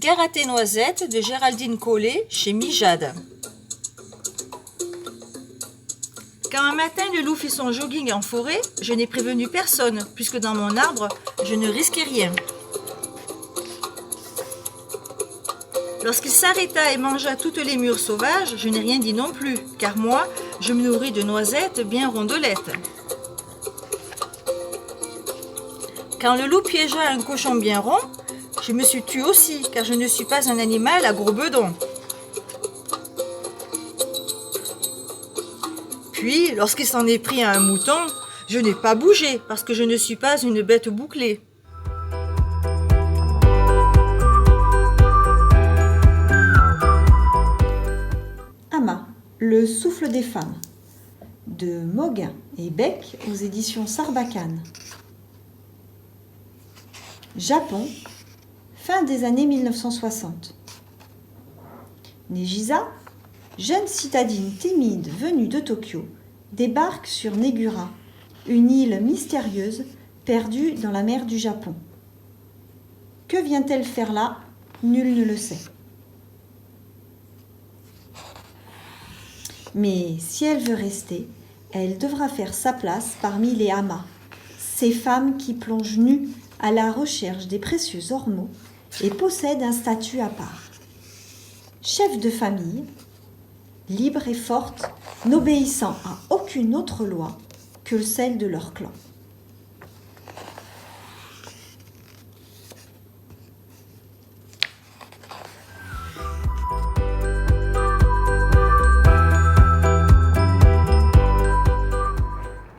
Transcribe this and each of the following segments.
Karaté Noisette de Géraldine Collet chez Mijade. Quand un matin le loup fait son jogging en forêt, je n'ai prévenu personne, puisque dans mon arbre, je ne risquais rien. Lorsqu'il s'arrêta et mangea toutes les mûres sauvages, je n'ai rien dit non plus, car moi, je me nourris de noisettes bien rondelettes. Quand le loup piégea un cochon bien rond, je me suis tue aussi, car je ne suis pas un animal à gros bedons. Puis, lorsqu'il s'en est pris à un mouton, je n'ai pas bougé, parce que je ne suis pas une bête bouclée. Amma, le souffle des femmes, de Moguin et Beck aux éditions Sarbacane. Japon, fin des années 1960. Nejisa, jeune citadine timide venue de Tokyo, débarque sur Negura, une île mystérieuse perdue dans la mer du Japon. Que vient-elle faire là? Nul ne le sait. Mais si elle veut rester, elle devra faire sa place parmi les amas, ces femmes qui plongent nues à la recherche des précieux ormeaux et possèdent un statut à part. Chef de famille, libre et forte, n'obéissant à aucune autre loi que celle de leur clan.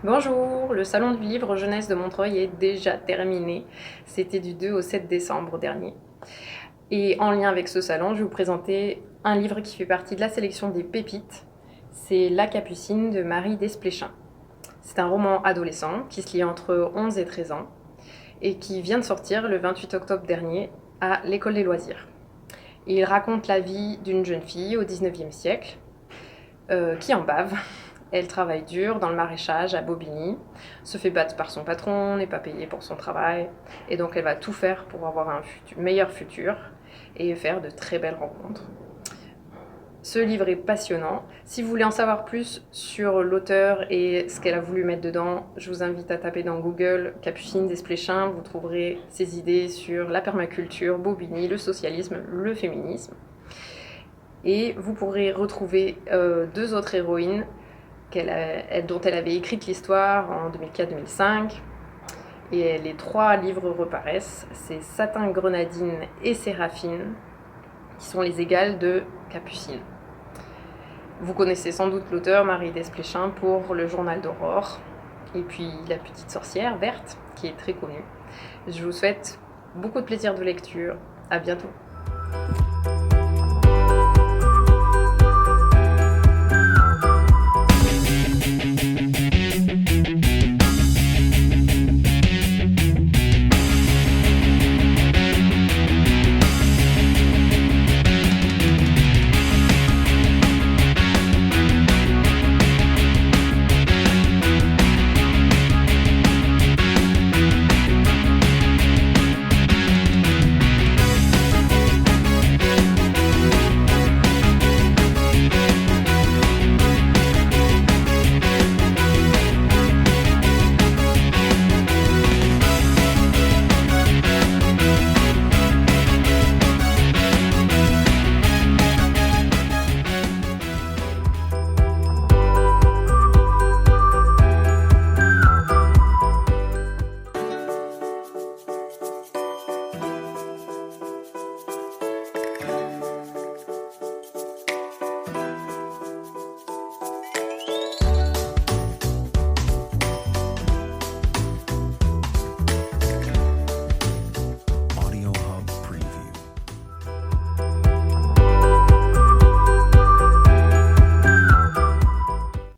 Bonjour, le salon du livre jeunesse de Montreuil est déjà terminé. C'était du 2 au 7 décembre dernier. Et en lien avec ce salon, je vais vous présenter un livre qui fait partie de la sélection des pépites. C'est La Capucine de Marie Desplechin. C'est un roman adolescent qui se lit entre 11 et 13 ans et qui vient de sortir le 28 octobre dernier à l'École des loisirs. Il raconte la vie d'une jeune fille au 19e siècle qui en bave. Elle travaille dur dans le maraîchage à Bobigny, se fait battre par son patron, n'est pas payée pour son travail, et donc elle va tout faire pour avoir un meilleur futur et faire de très belles rencontres. Ce livre est passionnant. Si vous voulez en savoir plus sur l'auteur et ce qu'elle a voulu mettre dedans, je vous invite à taper dans Google Capucine Desplechin. Vous trouverez ses idées sur la permaculture, Bobigny, le socialisme, le féminisme. Et vous pourrez retrouver deux autres héroïnes dont elle avait écrit l'histoire en 2004-2005. Et les trois livres reparaissent. C'est Satin, Grenadine et Séraphine, qui sont les égales de Capucine. Vous connaissez sans doute l'auteur Marie Desplechin pour Le Journal d'Aurore, et puis La Petite Sorcière Verte, qui est très connue. Je vous souhaite beaucoup de plaisir de lecture. À bientôt.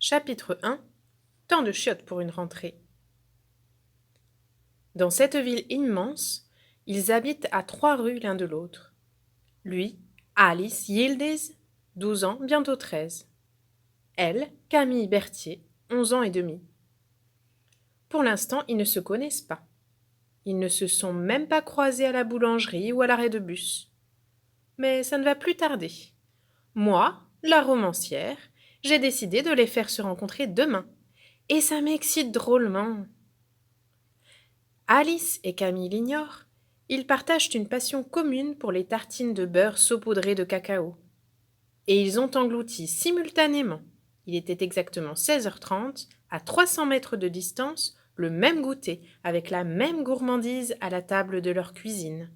Chapitre 1. Tant de chiottes pour une rentrée. Dans cette ville immense, ils habitent à 3 rues l'un de l'autre. Lui, Alice Yildiz, 12 ans, bientôt 13. Elle, Camille Berthier, 11 ans et demi. Pour l'instant, ils ne se connaissent pas. Ils ne se sont même pas croisés à la boulangerie ou à l'arrêt de bus. Mais ça ne va plus tarder. Moi, la romancière, j'ai décidé de les faire se rencontrer demain. Et ça m'excite drôlement. Alice et Camille l'ignorent. Ils partagent une passion commune pour les tartines de beurre saupoudrées de cacao. Et ils ont englouti simultanément, il était exactement 16h30, à 300 mètres de distance, le même goûter, avec la même gourmandise à la table de leur cuisine.